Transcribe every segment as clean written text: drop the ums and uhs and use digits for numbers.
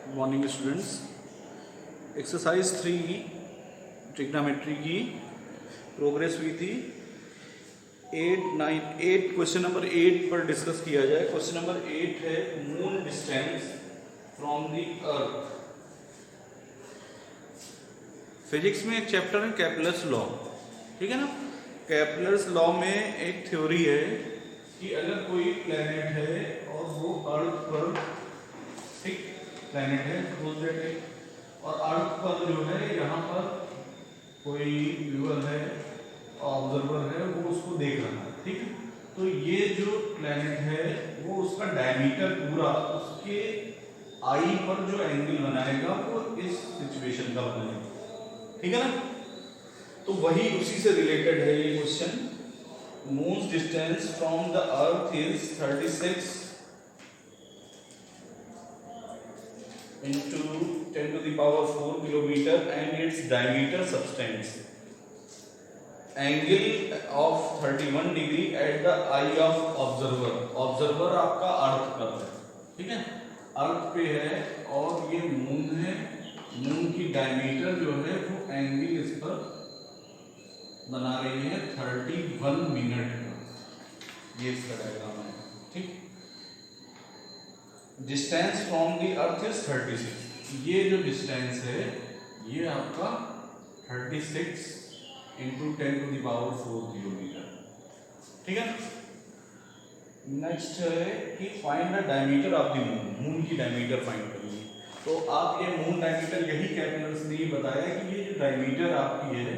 Good morning students. Exercise 3 trigonometry की progress हुई थी। 8 क्वेश्चन नंबर 8 पर डिस्कस किया जाए। क्वेश्चन नंबर 8 है moon distance from the earth. Physics में एक चैप्टर है केपलर्स लॉ, ठीक है ना। केपलर्स लॉ में एक थ्योरी है कि अगर कोई प्लेनेट है और वो अर्थ पर, ठीक, प्लेनेट है सपोज दैट है, और अर्थ पर जो है यहाँ पर कोई व्यूअर है, ऑब्जर्वर है, वो उसको देख रहा है, ठीक है। तो ये जो प्लेनेट है वो उसका डायमीटर पूरा उसके आई पर जो एंगल बनाएगा वो इस सिचुएशन का बनाएगा, ठीक है ना। तो वही उसी से रिलेटेड है ये question. Moons distance from the earth is 36 into 10 to the power 4 kilometer and its diameter substance. Angle of 31 degree at the eye of observer. Observer आपका अर्थ पर है, ठीक है, अर्थ पे है और ये मून है। मून की डायमीटर जो है वो एंगल इस पर बना रही है 31 मिनट का। ये इसका डायग्राम है, ठीक। Distance from the earth is 36। ये जो डिस्टेंस है ये आपका 36 into 10 to the power 4 kilometre, ठीक है। नेक्स्ट है कि find the diameter of the moon. Moon की डायमीटर फाइंड करिए। तो आप ये मून डायमीटर, यही केपलर्स ने बताया कि ये जो डायमीटर आपकी है,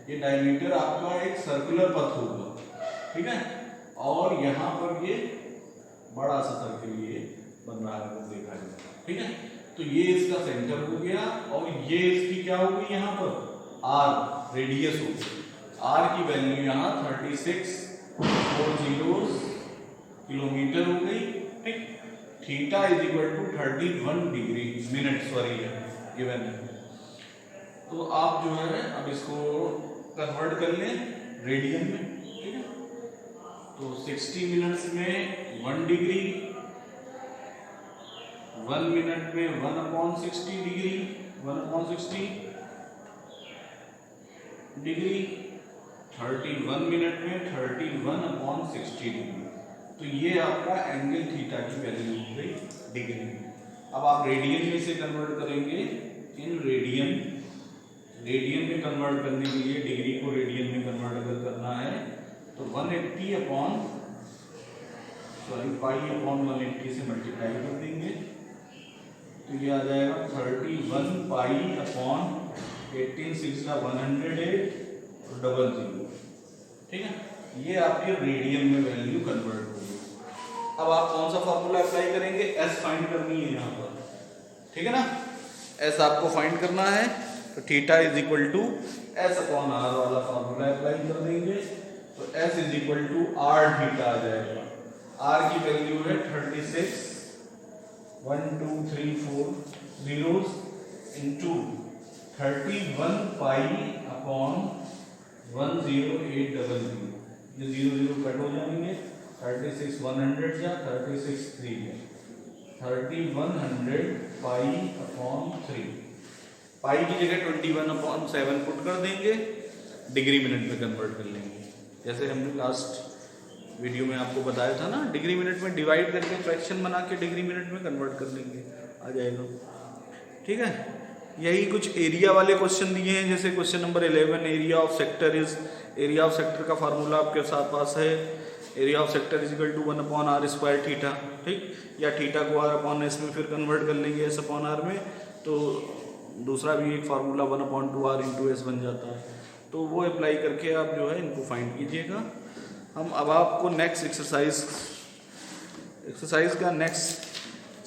ये डायमीटर आपका एक सर्कुलर पथ होगा, ठीक है। और यहाँ पर ये बड़ा सा सर्किल ये बन रहा है, देखा जाए, ठीक है। तो ये इसका सेंटर हो गया और ये इसकी क्या होगी, यहाँ पर आर रेडियस होगी। आर की वैल्यू यहाँ 36 किलोमीटर हो गई, ठीक। Theta is equal to 31 degree minute, sorry है गिवन है। तो आप जो है अब इसको कन्वर्ट कर लें रेडियन में, ठीक है। तो 60 मिनट्स में 1 डिग्री, 1 मिनट में 1/60 डिग्री, 1/60 डिग्री, 31 मिनट में 31/60 डिग्री। तो ये आपका एंगल थीटा की वैल्यू हो गई डिग्री में। अब आप रेडियन में से कन्वर्ट करेंगे इन रेडियन। रेडियन में कन्वर्ट करने के लिए डिग्री को रेडियन में कन्वर्ट अगर करना है तो 180/180 से मल्टीप्लाई कर देंगे तो ये आ जाएगा 31π/18 6 108 और 00, ठीक है। ये आपके रेडियन में वैल्यू कन्वर्ट होगी। अब आप कौन सा फॉर्मूला अप्लाई करेंगे, एस फाइंड करनी है यहाँ पर, ठीक है ना। एस आपको फाइंड करना है तो theta is equal to S/R वाला फॉर्मूला अप्लाई कर देंगे तो S is equal to R theta आ जाएगा। R की वैल्यू है 36 1 2 3 4 zeros into 31π/10800। ये 0 कट हो जाएंगे, 36 100 या 36 3 है, 3100π/3। पाई की जगह 21/7 पुट कर देंगे, डिग्री मिनट में कन्वर्ट कर लेंगे। जैसे हमने लास्ट वीडियो में आपको बताया था ना, डिग्री मिनट में डिवाइड करके फ्रैक्शन बना के डिग्री मिनट में कन्वर्ट कर लेंगे, आ जाएगा, ठीक है। यही कुछ एरिया वाले क्वेश्चन दिए हैं, जैसे question number 11 area of sector is, area of sector का फार्मूला आपके साथ पास है, area of sector is equal to 1/r² theta, ठीक। या थीटा को r/s में फिर कन्वर्ट कर लेंगे s/r में, तो दूसरा भी एक फार्मूला 1/2r × s बन जाता है। तो वो अप्लाई करके आप जो है इनको फाइंड कीजिएगा। हम अब आपको नेक्स्ट एक्सरसाइज का नेक्स्ट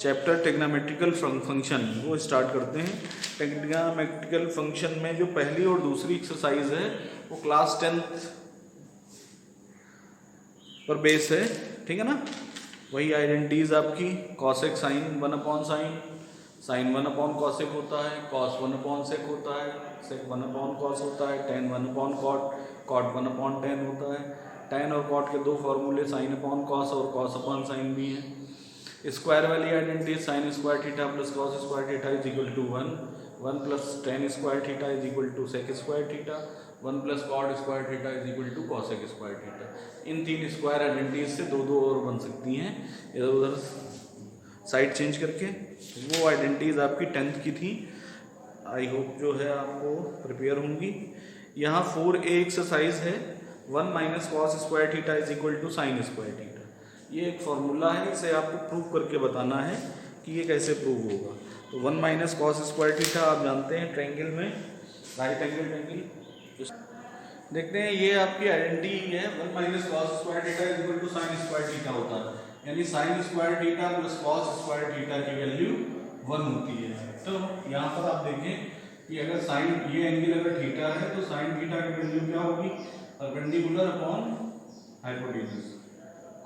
चैप्टर ट्रिग्नोमेट्रिकल फंक्शन वो स्टार्ट करते हैं। ट्रिग्नोमेट्रिकल फंक्शन में जो पहली और दूसरी एक्सरसाइज है वो क्लास 10th पर बेस है, ठीक है ना। वही आइडेंटिटीज आपकी cosec sign 1/sin, sign 1/cosec होता है, cos 1/sec होता है, sec 1/cos होता है, tan 1/cot, cot 1/tan होता है। tan और cot के दो फॉर्मूले sin/cos और cos/sin भी हैं। स्क्वायर वाली identity sine square theta plus cos square theta is equal to 1, 1 plus tan square theta is equal to sec square theta, 1 plus cot square theta is equal to cosec square theta. In 3 square identities से दो और बन सकती हैं इधर उधर side change करके। वो आइडेंटिटीज आपकी 10th की थी, आई होप जो है आपको प्रिपेयर होंगी। यहाँ 4a एक्सरसाइज है, 1 minus cos square theta is equal to sine square theta. ये एक फॉर्मूला है, इसे आपको प्रूव करके बताना है कि ये कैसे प्रूव होगा। तो 1 माइनस कॉस स्क्वायर थीटा आप जानते हैं ट्रायंगल में राइट एंगल ट्रायंगल। देखते हैं ये आपकी आइडेंटिटी है, 1 minus cos square theta is equal to sine square theta होता है, यानी sine square theta plus cos square theta की वैल्यू 1 होती है। तो यहाँ पर आप देखें कि अगर साइन ये एंगल अगर थीटा है तो साइन थीटा की वैल्यू क्या होगी, perpendicular upon hypotenuse.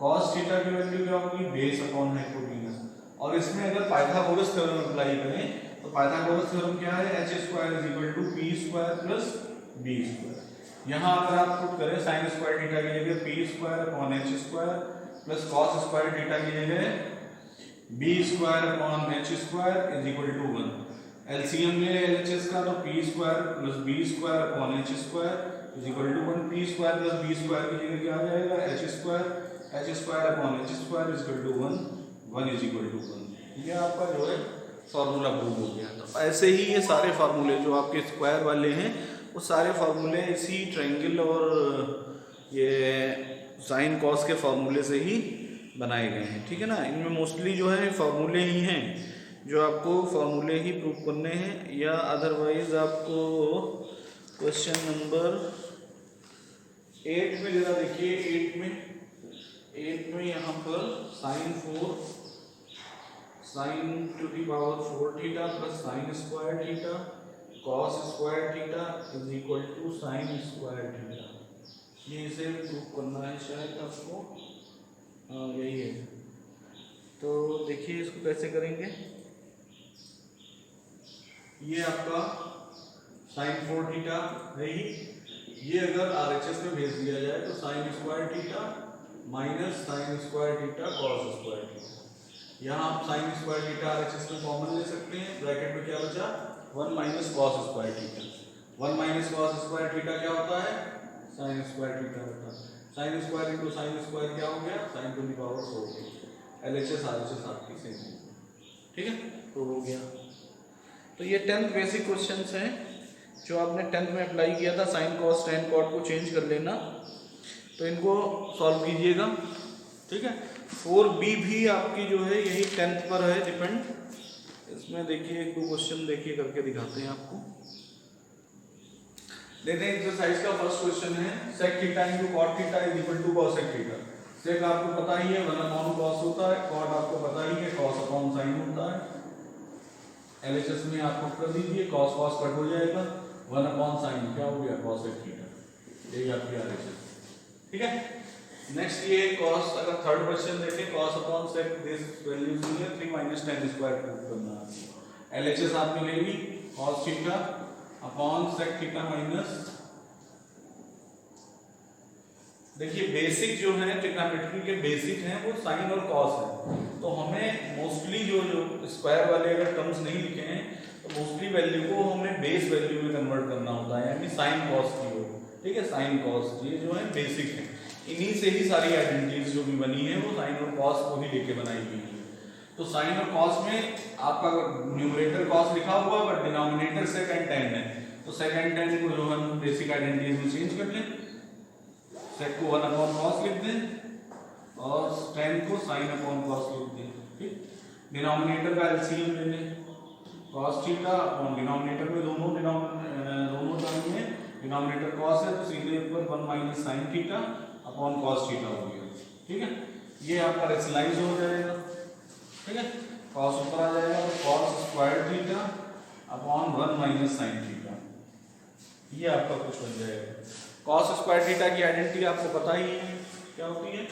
Cos theta की वैल्यू क्या होगी, बेस अपॉन हाइपोटेन्यूज। और इसमें अगर पाइथागोरस थ्योरम अप्लाई करें तो पाइथागोरस थ्योरम क्या है, H square is equal to P square plus B square. यहाँ अगर आप पुट करें साइन स्क्वायर थीटा की जगह P square upon H square plus cos square theta की जगह B square upon H square is equal to 1। LCM ले LHS का, तो P square plus B square upon H square is equal to 1। P square plus B square की जगह क्या आ जाएगा, H square upon H square is equal to 1, 1 is equal to 1। ये आपका जो है फार्मूला प्रूव हो गया। तो ऐसे ही ये सारे फार्मूले जो आपके स्क्वायर वाले हैं वो सारे फार्मूले इसी ट्रायंगल और ये साइन कॉस के फार्मूले से ही बनाए गए हैं, ठीक है ना। इनमें मोस्टली जो है फार्मूले ही हैं जो आपको फार्मूले ही प्रूव करने हैं, या अदरवाइज आपको क्वेश्चन नंबर 8 में जरा देखिए, 8 में यहाँ पर sine to the power 4 theta plus sine square theta cos square theta is equal to sine square theta, ये इसे प्रूव करना है शायद आपको। हाँ यही है। तो देखिए इसको कैसे करेंगे। ये आपका साइन 4 थीटा है ही, ये अगर आरएचएस में भेज दिया जाए तो sine square theta minus sine square theta cos square theta. यहाँ आप साइन स्क्वायर थीटा आरएचएस में कॉमन ले सकते हैं, ब्रैकेट में क्या बचा 1 minus cos square theta. 1 minus cos square theta क्या होता है, साइन स्क्वायर थीटा होता है। Sine square into sine square क्या हो गया, sine to the power 4। LHS RHS आपकी सेम है, ठीक है। तो हो गया। तो ये 10th बेसिक क्वेश्चंस हैं जो आपने 10th में अप्लाई किया था। साइन कॉस टेन कॉट को चेंज कर लेना, तो इनको सॉल्व कीजिएगा, ठीक है। 4b भी आपकी जो है यही 10th पर है डिपेंड। इसमें देखिए 1-2 क्वेश्चन देखिए करके दिखाते हैं आपको। देखते हैं एक्सरसाइज का फर्स्ट क्वेश्चन है, sec theta into cot theta is equal to cosec theta. Sec आपको पता ही है 1 अपॉन कॉस होता है, कॉट आपको पता ही है कॉस अपॉन साइन होता है। एलएचएस में आपको कर दीजिए, कॉस कॉस कट हो जाएगा, 1 अपॉन साइन क्या हो गया कॉसेक थीटा, यही आपकी एलएचएस, ठीक है। नेक्स्ट ये कॉस, अगर थर्ड क्वेश्चन देखें cos upon sec this value है 3 माइनस टेन स्क्वायर प्रूव करना है। एलएचएस आप मिलेगी cos theta upon sec theta minus, देखिए बेसिक जो है ट्रिग्नोमेट्री के बेसिक हैं वो साइन और कॉस है। तो हमें मोस्टली जो स्क्वायर वाले अगर टर्म्स नहीं लिखे हैं तो मोस्टली वैल्यू को हमें बेस वैल्यू में कन्वर्ट करना होता है, यानी साइन कॉस की हो, ठीक है। साइन कॉस ये जो है बेसिक है, इन्हीं से ही सारी आइडेंटिटीज जो भी बनी है वो साइन और कॉस को ही लेके बनाई गई है। तो साइन और कॉस में आपका न्यूमरेटर कॉस लिखा हुआ but denominator sec and tan है, तो सेक एंड टेन को जो हम बेसिक आइडेंटिटीज में चेंज कर लें। सेक को 1 अपॉन कॉस लिख दें और टेन को साइन अपॉन कॉस लिख दें, ठीक। डिनोमिनेटर का एलसीएम ले लें, कॉस थीटा अपॉन डिनोमिनेटर में दोनों टर्म में डिनोमिनेटर कॉस है तो सीधे ऊपर 1 minus sine theta upon cos theta हो गया, ठीक है। ये आपका रेशनलाइज हो जाएगा, ठीक है। कॉस ऊपर आ जाएगा तो cos square theta upon 1 minus sine theta, ये आपका कुछ बन जाएगा। कॉस स्क्वायर थीटा की आइडेंटिटी आपको पता ही है क्या होती है,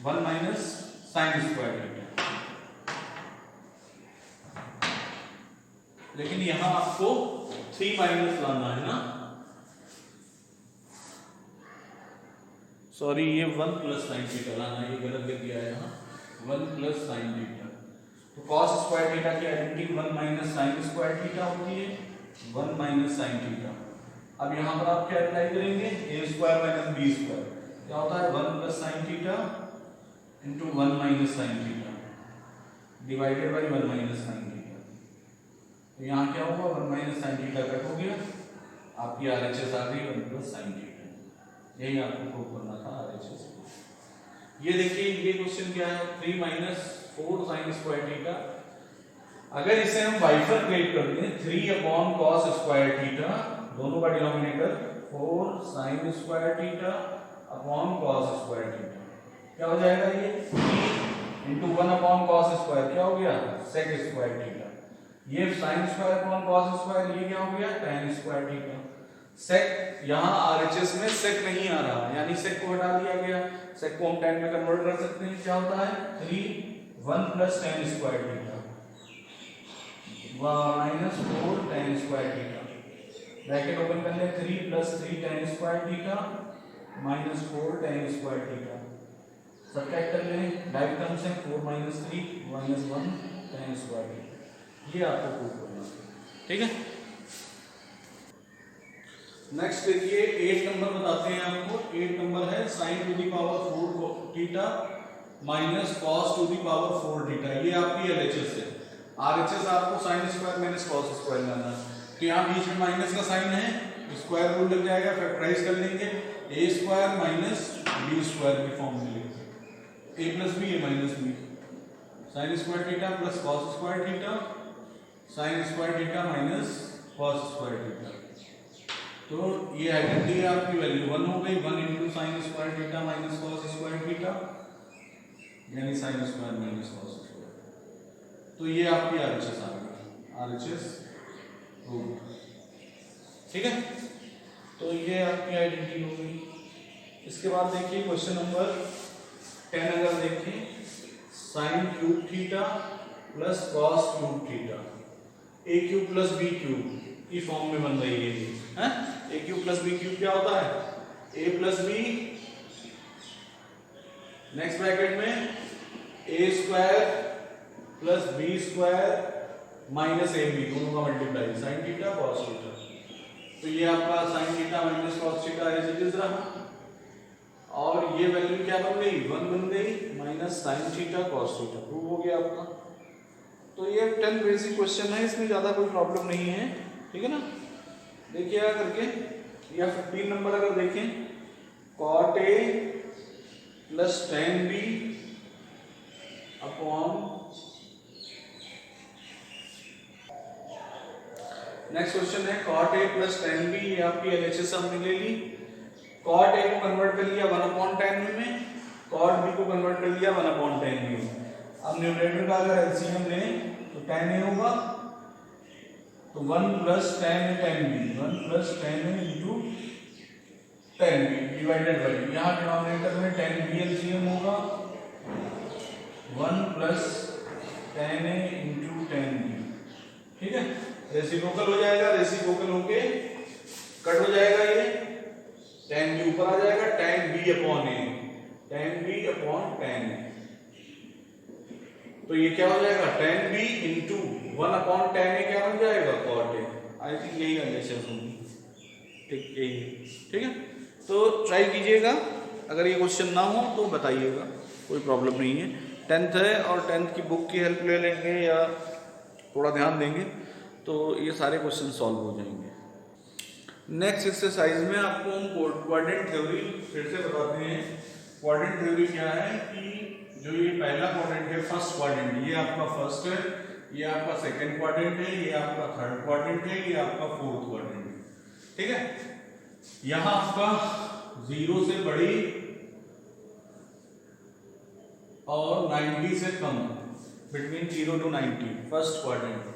1 माइनस साइन स्क्वायर थीटा। लेकिन यहां आपको 3 माइनस लाना है ना, सॉरी ये 1 प्लस साइन थीटा लाना, ये गलत लिख दिया है यहाँ, 1 प्लस साइन थीटा। तो कॉस स्क्वायर थीटा की identity 1 minus sine square theta होती है, 1 माइनस साइन थीटा। अब यहाँ पर आप क्या अप्लाई करेंगे, ए स्क्वायर माइनस बी स्क्वायर, क्या होता है 1 plus sine theta into 1 minus sine theta divided by 1 minus sine theta. तो यहाँ क्या होगा 1 माइनस साइन थीटा कट हो गया, आपकी RHS आ गई 1 प्लस साइन थीटा। यही आपको प्रूव करना था RHS। ये देखिए ये क्वेश्चन क्या है, 3 माइनस 4 साइन स्क्वायर थीटा। अगर इसे हम बाइफरकेट कर दें 3 अपॉन कॉस स्क्वायर थीटा, दोनों का denominator 4 sign square theta upon cos square theta, क्या हो जाएगा ये 3 इंटू 1 अपॉन कॉस स्क्वायर, क्या हो गया सेक स्क्वायर थीटा। ये sine square upon cos square, ये क्या हो गया tan स्क्वायर थीटा। सेक यहाँ RHS में सेक नहीं आ रहा, यानी सेक को हटा दिया गया, सेक को हम tan में कन्वर्ट कर सकते हैं, क्या होता है 3 1 plus tan square theta minus 4 tan square theta, bracket open कर ले, 3 plus 3 tan square theta minus 4 tan square theta, subtract कर ले, डायरेक्ट टर्म से 4 minus 3 minus 1 tan square theta. ये आपको प्रूव करना है, ठीक है। नेक्स्ट देखिए 8 नंबर बताते हैं आपको। 8 नंबर है sine to the power 4 theta minus cos to the power 4 theta. ये आपकी LHS है। RHS आपको sine square minus cos square लाना है, तो यहाँ बीच में माइनस का साइन है, स्क्वायर रूल लग जाएगा, फैक्टराइज कर लेंगे, A square minus B square की फॉर्म में लेंगे, A plus B A minus B, sine square theta plus cos square theta, sine square theta minus cos square theta. तो ये आइडेंटिटी है आपकी, वैल्यू 1 हो गई, 1 into sine square theta minus cos square theta, यानी sine square minus cos square. तो ये आपकी RHS आ गई, RHS रूट, ठीक है। तो ये आपकी आइडेंटिटी हो गई। इसके बाद देखिए क्वेश्चन नंबर 10 अगर देखें, sine cube theta plus cos cube theta, A cube plus B cube की फॉर्म में बन रही है, A cube plus B cube क्या होता है a plus B, next bracket में A square plus B square minus A B, दोनों का multiply, sine theta cos theta. तो ये आपका sine theta minus cos theta as it is रहा, और ये वैल्यू क्या बन गई 1 बन गई minus sign theta cos theta, prove हो गया आपका। तो ये 10 बेसिक क्वेश्चन है, इसमें ज्यादा कोई प्रॉब्लम नहीं है, ठीक है ना। देखिए करके, या 15 नंबर अगर देखें, cot A plus tan B upon, next question है cot A plus tan B, ये आपकी LHS हमने ले ली। कॉट ए को कन्वर्ट कर लिया 1 अपॉन tan में, कॉट बी को कन्वर्ट कर लिया 1 अपॉन tan में। अब न्यूमरेटर का अगर LCM लें तो tan ए होगा, तो 1 plus tan B, 1 plus tan A into tan B divided by, यहाँ डिनोमिनेटर में tan बी LCM होगा 1 plus tan A into tan B, ठीक है। रेसिप्रोकल हो जाएगा, रेसिप्रोकल होके कट हो जाएगा, ये tan बी ऊपर आ जाएगा, tan B upon A, tan B upon tan A. तो ये क्या हो जाएगा tan B into 1 upon tan A, क्या बन जाएगा cot ए। आई थिंक यही कंडीशन होगी, ठीक, यही, ठीक है। तो ट्राई कीजिएगा, अगर ये क्वेश्चन ना हो तो बताइएगा, कोई प्रॉब्लम नहीं है। 10th है और 10th की बुक की हेल्प ले लेंगे या थोड़ा ध्यान देंगे तो ये सारे क्वेश्चन सॉल्व हो जाएंगे। नेक्स्ट एक्सरसाइज में आपको हम क्वाड्रेंट थ्योरी फिर से बताते हैं। क्वाड्रेंट थ्योरी क्या है कि जो ये पहला क्वाड्रेंट है, फर्स्ट क्वाड्रेंट, ये आपका फर्स्ट है, ये आपका सेकंड क्वाड्रेंट है, ये आपका थर्ड क्वाड्रेंट है, ये आपका फोर्थ क्वाड्रेंट है, ठीक है। यहां आपका 0 से बड़ी और 90 से कम, बिटवीन 0 to 90 फर्स्ट क्वाड्रेंट,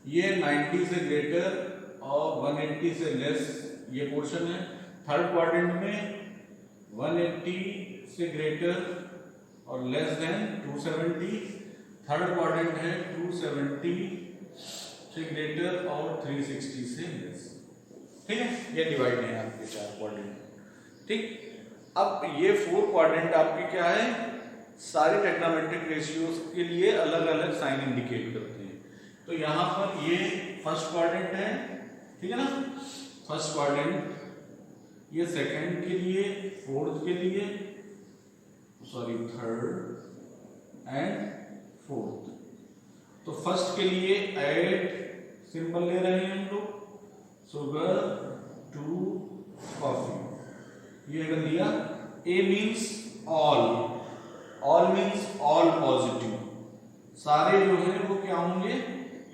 ये 90 से ग्रेटर और 180 से लेस ये पोर्शन है। थर्ड क्वाड्रेंट में 180 से ग्रेटर और लेस देन 270, थर्ड क्वाड्रेंट है 270 से ग्रेटर और 360 से लेस, ठीक है। ये डिवाइड है आपके 4 क्वाड्रेंट, ठीक। अब ये 4 क्वाड्रेंट आपके क्या है, सारे ट्रिग्नोमेट्रिक रेशियोज के लिए अलग अलग साइन इंडिकेट करते हैं। तो यहाँ पर ये फर्स्ट क्वाड्रेंट है, ठीक है ना, फर्स्ट क्वाड्रेंट, ये सेकंड के लिए, फोर्थ के लिए, सॉरी थर्ड एंड फोर्थ। तो फर्स्ट के लिए ऐड सिंबल ले रहे हैं हम लोग, शुगर टू कॉफी, ये अगर दिया। A means all, all means all positive, सारे जो है वो क्या होंगे,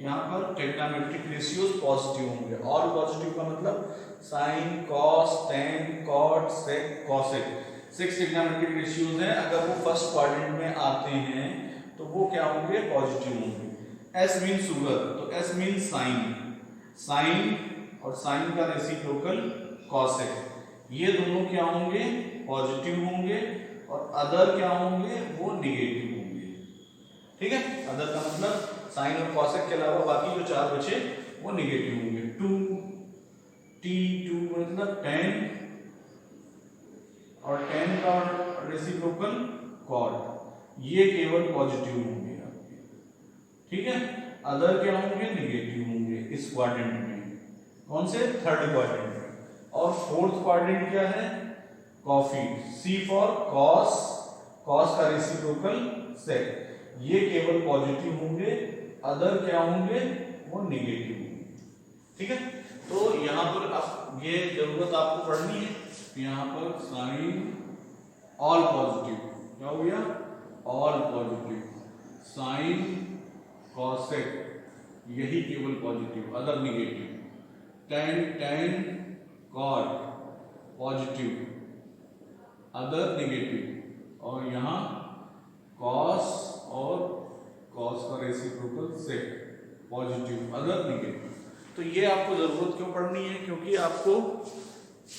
यहाँ पर ट्रिग्नोमेट्रिक रेशियोज पॉजिटिव होंगे। ऑल पॉजिटिव का मतलब sine, cos, tan, cot, sec, cosec, 6 trigonometric ratios हैं। अगर वो फर्स्ट क्वाड्रेंट में आते हैं तो वो क्या होंगे, पॉजिटिव होंगे। एस मीन शुगर, तो एस मीन साइन, साइन और साइन का रेसिप्रोकल कॉसेक, ये दोनों क्या होंगे, पॉजिटिव होंगे, और अदर क्या होंगे, वो निगेटिव होंगे। ठीक है, अदर का मतलब साइन और कॉसेक के अलावा बाकी जो 4 बचे वो निगेटिव होंगे। 2 T2 मतलब 10, और 10 का रेसिप्रोकल कॉट, ये केवल पॉजिटिव होंगे आपके। ठीक है, अदर क्या होंगे, निगेटिव होंगे इस क्वाड्रेंट में। कौन से, थर्ड क्वाड्रेंट में। और फोर्थ क्वाड्रेंट क्या है, coffee, C for cos, cos का रेसिप्रोकल सेक, ये केवल पॉजिटिव होंगे, अदर क्या होंगे, वो निगेटिव होंगे। ठीक है, तो यहाँ पर अब ये जरूरत आपको पढ़नी है, यहाँ पर साइन ऑल पॉजिटिव, क्या हो गया, ऑल पॉजिटिव, साइन कॉसेक यही केवल positive, other negative, tan, tan cot positive, other negative, और यहाँ कॉस और कॉस का reciprocal sec positive, other negative. तो ये आपको जरूरत क्यों पड़नी है, क्योंकि आपको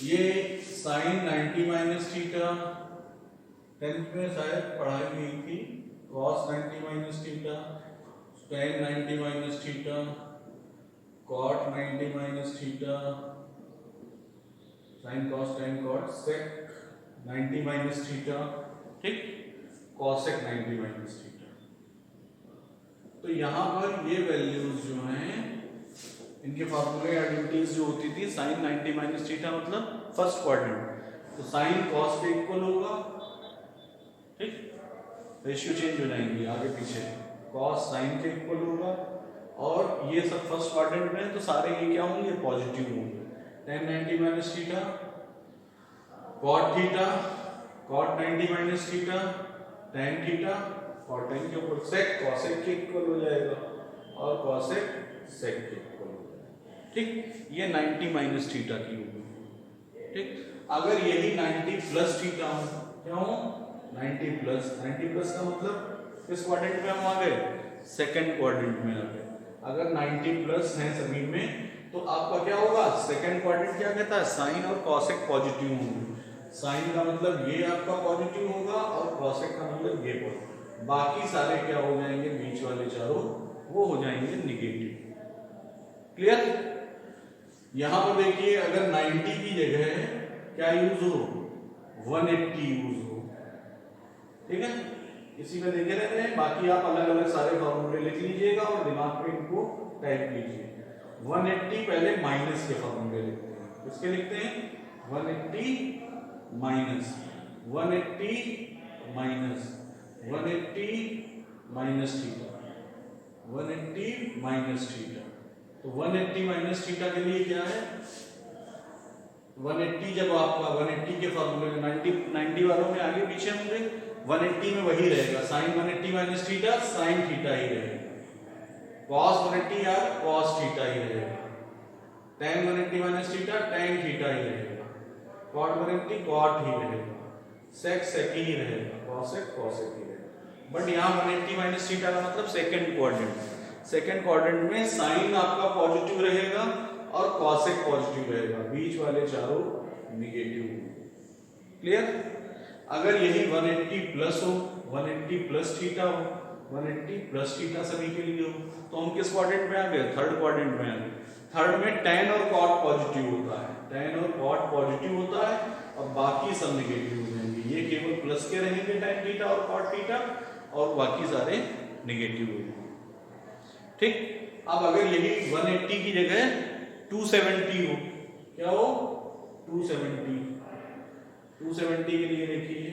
ये साइन 90 माइनस थीटा 10th में शायद पढ़ाई गई थी, cos 90 minus theta, tan 90 minus theta, cot 90 minus theta, sine cos tan cot, sec 90 minus theta, ठीक, कॉसेक 90 माइनस थीटा। तो यहाँ पर ये वैल्यूज जो हैं, इनके फार्मूले आइडेंटिटीज जो होती थी, साइन 90 माइनस थीटा मतलब फर्स्ट क्वाड्रेंट, तो साइन कॉस के इक्वल होगा, ठीक, रेशियो चेंज हो जाएंगी आगे पीछे, कॉस साइन के इक्वल होगा, और ये सब फर्स्ट क्वाड्रेंट में, तो सारे ये क्या होंगे, पॉजिटिव होंगे। Tan 90 minus theta, cot theta, cot 90 minus theta, tan theta, और टेन के ऊपर सेक, कॉसेक के इक्वल हो जाएगा, और कॉसेक सेक के इक्वल हो जाएगा। ठीक, ये 90 माइनस थीटा की होगी। ठीक, अगर यही 90 प्लस थीटा हो, क्या हो, 90 प्लस, 90 प्लस का मतलब किस क्वाड्रेंट में हम आ गए, सेकंड क्वाड्रेंट में आ गए। अगर 90 प्लस है सभी में, तो आपका क्या होगा, सेकंड क्वाड्रेंट क्या कहता है, साइन और कॉसेक पॉजिटिव होंगे। साइन का मतलब ये आपका पॉजिटिव होगा, और कॉसेक का मतलब ये पॉजिटिव, बाकी सारे क्या हो जाएंगे, बीच वाले चारों वो हो जाएंगे निगेटिव। क्लियर। यहां पर देखिए, अगर 90 की जगह क्या यूज हो, 180 यूज हो, ठीक है, इसी में देखे रहते हैं। बाकी आप अलग अलग सारे फॉर्मूले लिख लीजिएगा और दिमाग में इनको टाइप कीजिए। 180 पहले माइनस के फॉर्मूले लिखते हैं, किसके लिखते हैं, 180 minus 180 minus 180 minus theta, 180 minus theta. तो 180 माइनस थीटा के लिए क्या है, 180 जब आपका 180 के फॉर्मूले में 90 वालों में आगे पीछे होंगे, 180 में वही रहेगा, sine 180 minus theta sine theta ही रहेगा, कॉस 180 यार कॉस थीटा ही रहेगा, tan 180 minus theta tan theta ही रहेगा, कॉट 180 कॉट ही रहेगा, सेक सेक ही रहेगा, कॉसेक कॉसेक ही रहेगा। बट यहाँ 180 माइनस थीटा का मतलब सेकंड क्वाड्रेंट, सेकंड क्वाड्रेंट में साइन आपका पॉजिटिव रहेगा और कॉसेक पॉजिटिव रहेगा, बीच वाले चारों निगेटिव होंगे। क्लियर। अगर यही 180 प्लस हो, 180 प्लस थीटा हो, 180 प्लस थीटा सभी के लिए हो, तो हम किस क्वाड्रेंट में आ गए, थर्ड क्वाड्रेंट में आ गए। थर्ड में टेन और कॉट पॉजिटिव होता है, टेन और कॉट पॉजिटिव होता है और बाकी सब निगेटिव होता है। ये केवल प्लस के रहेंगे tan थीटा और cot थीटा, और बाकी सारे नेगेटिव होंगे। ठीक, अब अगर यही 180 की जगह 270 हो, क्या हो 270 के लिए देखिए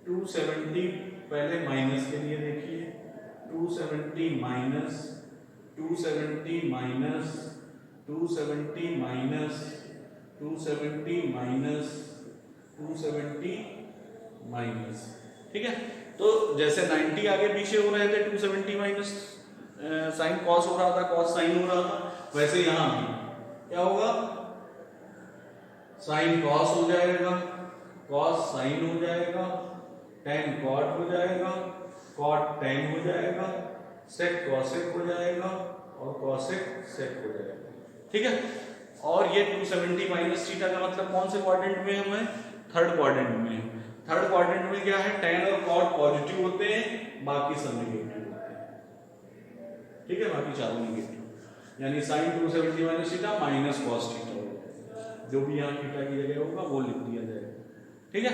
270 पहले माइनस के लिए देखिए 270 minus 270 minus 270 minus 270 minus 270 minus. ठीक है, तो जैसे 90 आगे पीछे हो रहे थे 270 माइनस साइन कॉस हो रहा था, कॉस साइन हो रहा था, वैसे यहां भी क्या होगा, साइन कॉस हो जाएगा, कॉस साइन हो जाएगा, tan कॉट हो जाएगा, कॉट tan हो जाएगा, सेक कॉसेक हो जाएगा और कॉसेक सेक हो जाएगा। ठीक है, और ये 270 माइनस थीटा का मतलब कौन से क्वाड्रेंट में हमें, थर्ड क्वाड्रेंट में। थर्ड क्वाड्रेंट में क्या है, tan और कॉट पॉजिटिव होते हैं, बाकी सब नेगेटिव होते हैं। ठीक है, बाकी चारों नेगेटिव, यानी sine 270 minus theta minus cos theta होगा, जो भी यहाँ थीटा की जगह होगा वो लिख दिया जाएगा। ठीक है,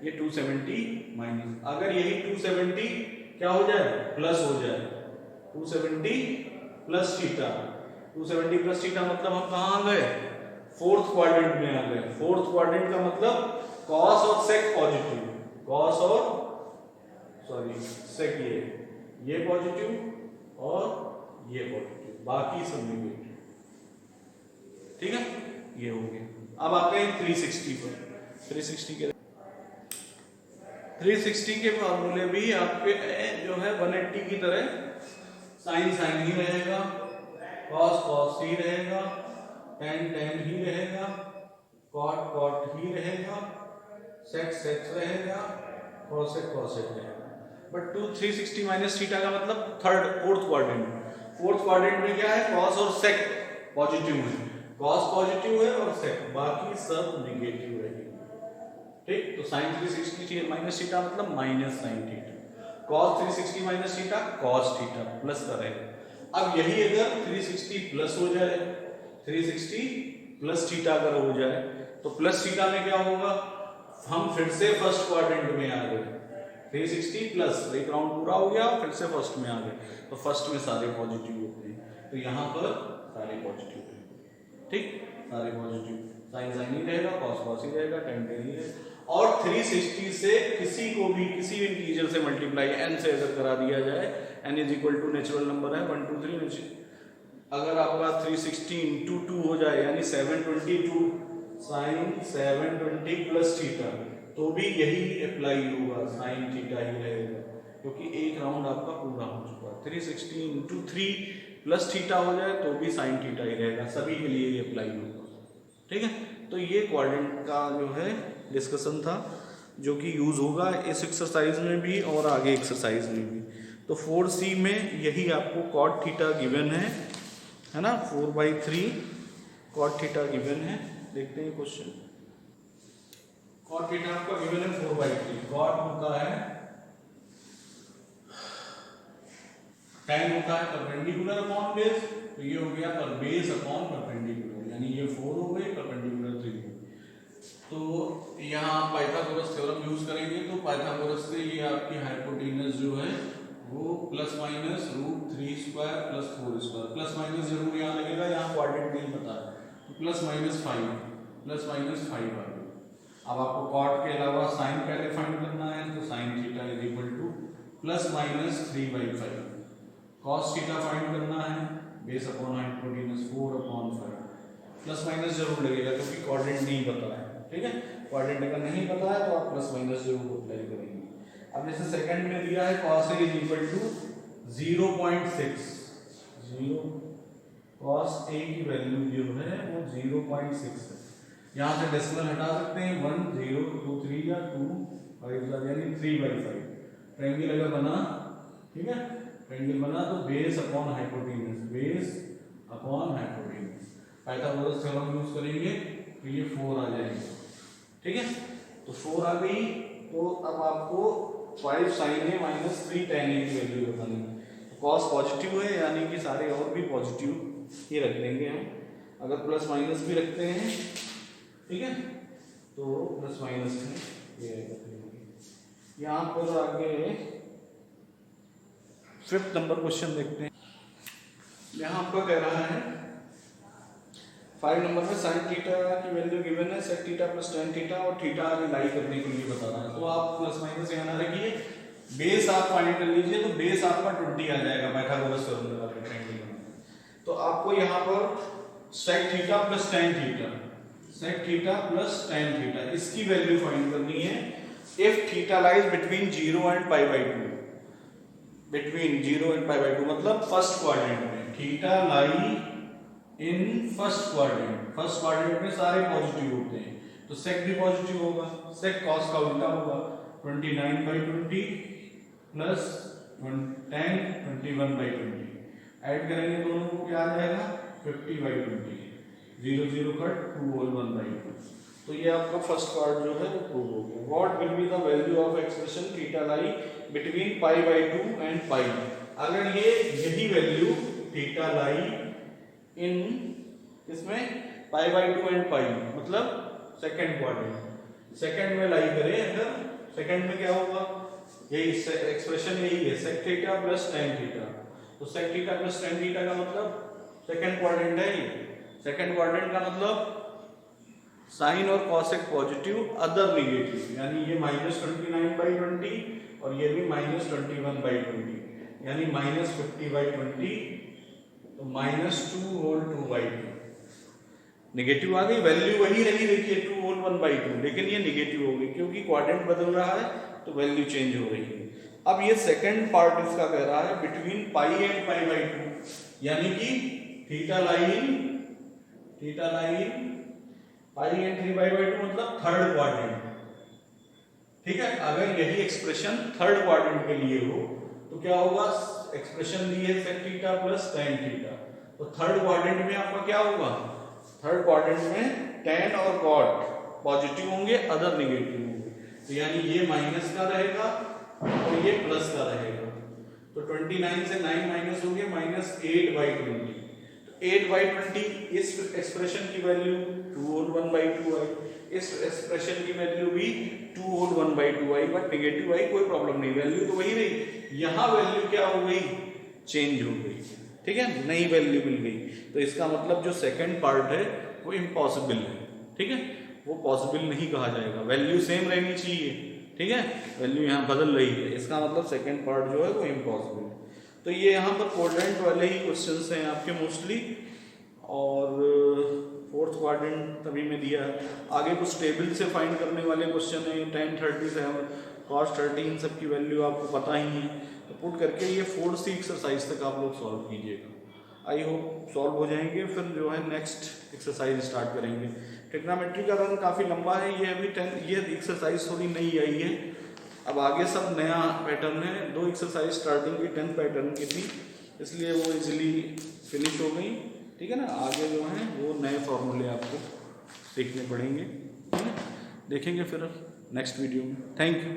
ये 270 माइनस, अगर यही 270 क्या हो जाए, प्लस हो जाए, 270 प्लस थीटा, 270 प्लस थीटा मतलब हम कहाँ आ गए, फोर्थ क्वाड्रेंट में आ गए। फोर्थ क्वाड्रेंट का मतलब कॉस और सेक पॉजिटिव, कॉस और सॉरी सेक ये पॉजिटिव और ये पॉजिटिव, बाकी सब नेगेटिव। ठीक है, ये हो गया। अब आते हैं 360 पर। 360 के फॉर्मूले भी आपके जो है 180 की तरह साइन साइन ही रहेगा, कॉस कॉस ही रहेगा, tan tan ही रहेगा, कॉट कॉट ही रहेगा, सेक सेक रहेगा, कॉसेक कॉसेक रहेगा। बट 360 माइनस थीटा का मतलब फोर्थ क्वाड्रेंट में क्या है, कॉस और सेक पॉजिटिव है, कॉस पॉजिटिव है और सेक बाकी सब नेगेटिव रहेगी। ठीक, तो साइन 360 माइनस थीटा मतलब minus sign theta, cos 360 minus theta cos theta plus का रहेगा। अब यही अगर 360 प्लस हो जाए, 360 प्लस थीटा अगर हो जाए तो प्लस थीटा में क्या होगा, हम फिर से फर्स्ट क्वाड्रेंट में आ गए, 360 प्लस एक राउंड पूरा हो गया, फिर से फर्स्ट में आ गए, तो फर्स्ट में सारे पॉजिटिव होते हैं, तो यहाँ पर सारे पॉजिटिव हैं। ठीक, सारे पॉजिटिव, साइन साइन ही रहेगा, कॉस कॉस ही रहेगा, tan tan ही रहेगा। और 360 से किसी को भी किसी इंटीजर से मल्टीप्लाई n से अगर करा दिया जाए, n is equal to natural number है 1 2 3, अगर आपका 360 इंटू 2 हो जाए यानी 722 साइन 720 प्लस थीटा, तो भी यही अप्लाई होगा, साइन थीटा ही रहेगा, क्योंकि एक राउंड आपका पूरा हो चुका है। 360 इंटू 3 प्लस थीटा हो जाए तो भी साइन थीटा ही रहेगा, सभी के लिए ये अप्लाई होगा। ठीक है, तो ये क्वाड्रेंट का जो है डिस्कशन था, जो कि यूज होगा इस एक्सरसाइज में भी और आगे एक्सरसाइज में भी। तो 4C में यही आपको कॉट थीटा गिवन है ना, 4/3 कॉट थीटा गिवन है। देखते हैं क्वेश्चन, कॉट थीटा आपका गिवन है 4/3, कॉट होता है tan होता है परपेंडिकुलर अपॉन बेस, तो ये हो गया पर बेस अपॉन परपेंडिकुलर, यानी ये 4 हो गई, परपेंडिकुलर 3 हो गई। तो यहाँ पाइथागोरस थ्योरम यूज करेंगे, तो पाइथागोरस से ये आपकी हाइपोटेनस जो है वो plus minus √3² plus 4², plus minus जरूर यहाँ लगेगा, यहाँ क्वाड्रेंट नहीं पता है, तो प्लस माइनस 5 आ गई। अब आपको कॉट के अलावा साइन पहले फाइंड करना है, तो sine theta is equal two plus minus 3/5, cos theta find करना है, base upon hypotenuse 4/5, plus minus जरूर लगेगा क्योंकि क्वाड्रेंट नहीं पता है। ठीक है, क्वाड्रेंट अगर नहीं पता है तो आप प्लस माइनस जरूर अप्लाई करेंगे। अब जैसे सेकंड में दिया है cos A is equal to 0.6, cos A की वैल्यू जो है वो 0.6 है। यहाँ से डेसिमल हटा सकते हैं, 1 0 2 3 या 2 5 यानी 3/5। ट्रायंगल अगर बना, ठीक है, ट्रायंगल बना तो base upon hypotenuse, Pythagoras theorem use करेंगे तो ये 4 आ जाएगी। ठीक है, तो 4 आ गई, तो अब आपको 5 sin A minus 3 tan A की वैल्यू बतानी है। कॉस पॉजिटिव है यानी कि सारे और भी पॉजिटिव ही रख देंगे हम, अगर प्लस माइनस भी रखते हैं, ठीक है, तो प्लस माइनस में ये यहाँ पर आगे 5th नंबर क्वेश्चन देखते हैं। यहाँ आपका कह रहा है 5 नंबर में साइन थीटा की वैल्यू गिवन है, sec theta plus tan theta और थीटा आगे लाई करने के लिए बता रहा है। तो आप प्लस माइनस यहाँ ना रखिए, बेस आप फाइंड कर लीजिए। तो बेस आपका 20 आ जाएगा पाइथागोरस फॉर्मूला वाले ट्रायंगल में। तो आपको यहाँ पर sec theta plus tan theta, sec theta plus tan theta, इसकी वैल्यू फाइंड करनी है if theta lies between 0 and pi by 2। Between 0 and pi by 2 मतलब फर्स्ट क्वाड्रेंट में। Theta lie in first quadrant, first quadrant में सारे positive होते हैं, तो सेक भी पॉजिटिव होगा। सेक कॉस का उल्टा होगा, 29/20 प्लस 10 21/20, ऐड करेंगे दोनों को क्या आ जाएगा 50/20, 0 0 कट 2 होल 1/2। तो ये आपका फर्स्ट पार्ट जो है वो प्रूव हो गया। What will be the value of expression theta lie between pi by 2 and pi. अगर ये यही वैल्यू थीटा लाई इन इसमें पाई बाई 2 एंड पाई मतलब सेकंड क्वाड्रेंट, सेकंड में लाई करें, अगर सेकंड में क्या होगा, यही एक्सप्रेशन यही है sec theta plus tan theta. तो sec theta plus tan theta का मतलब सेकंड क्वाड्रेंट है ये। सेकंड क्वाड्रेंट का मतलब साइन और कॉसेक पॉजिटिव, अदर निगेटिव, यानी ये -29/20 और ये भी -21/20, यानी -50/20, तो -2 होल 2/2। नेगेटिव आ गई, वैल्यू वही रही, देखिए 2 होल 1/2, लेकिन ये नेगेटिव हो गई क्योंकि क्वाड्रेंट बदल रहा है तो वैल्यू चेंज हो रही है। अब ये सेकंड पार्ट इसका कह रहा है between pi and pi by 2, यानी कि थीटा लाइन पाई एंड 3/2 मतलब थर्ड क्वाड्रेंट। ठीक है, अगर यही एक्सप्रेशन थर्ड क्वाड्रेंट के लिए हो तो क्या होगा, एक्सप्रेशन दी है sec theta plus tan theta, तो थर्ड क्वाड्रेंट में आपका क्या होगा, थर्ड क्वाड्रेंट में टेन और कॉट पॉजिटिव होंगे, अदर नेगेटिव होंगे, तो यानी ये माइनस का रहेगा और ये प्लस का रहेगा। तो 29 से 9 माइनस हो गया, -8/20। 8/20 इस एक्सप्रेशन की वैल्यू 2 होल 1/2 आई, इस एक्सप्रेशन की वैल्यू भी 2 होल 1/2 आई, बट नेगेटिव आई, कोई प्रॉब्लम नहीं, वैल्यू तो वही रही। यहाँ वैल्यू क्या हो गई, चेंज हो गई। ठीक है, नई वैल्यू मिल गई। तो इसका मतलब जो सेकंड पार्ट है वो इम्पॉसिबल है। ठीक है, वो पॉसिबल नहीं कहा जाएगा, वैल्यू सेम रहनी चाहिए। ठीक है, वैल्यू यहाँ बदल रही है, इसका मतलब सेकंड पार्ट जो है वो इम्पॉसिबल है। तो ये यहाँ पर क्वाड्रेंट वाले ही क्वेश्चंस हैं आपके मोस्टली, और फोर्थ क्वाड्रेंट तभी में दिया है। आगे कुछ टेबल से फाइंड करने वाले क्वेश्चन है, 10 37 cos 30 सबकी वैल्यू आपको पता ही है, तो पुट करके ये 4 सी एक्सरसाइज तक आप लोग सॉल्व कीजिएगा। आई होप सॉल्व हो जाएंगे, फिर जो है नेक्स्ट एक्सरसाइज स्टार्ट करेंगे। ट्रिग्नोमेट्री का रन काफ़ी लंबा है, ये अभी 10 ये एक्सरसाइज थोड़ी नई आई है, अब आगे सब नया पैटर्न है। 2 एक्सरसाइज स्टार्टिंग की 10th पैटर्न की थी, इसलिए वो इजीली फिनिश हो गई। ठीक है ना, आगे जो है वो नए फॉर्मूले आपको सीखने पड़ेंगे। ठीक है, देखेंगे फिर नेक्स्ट वीडियो में। Thank you.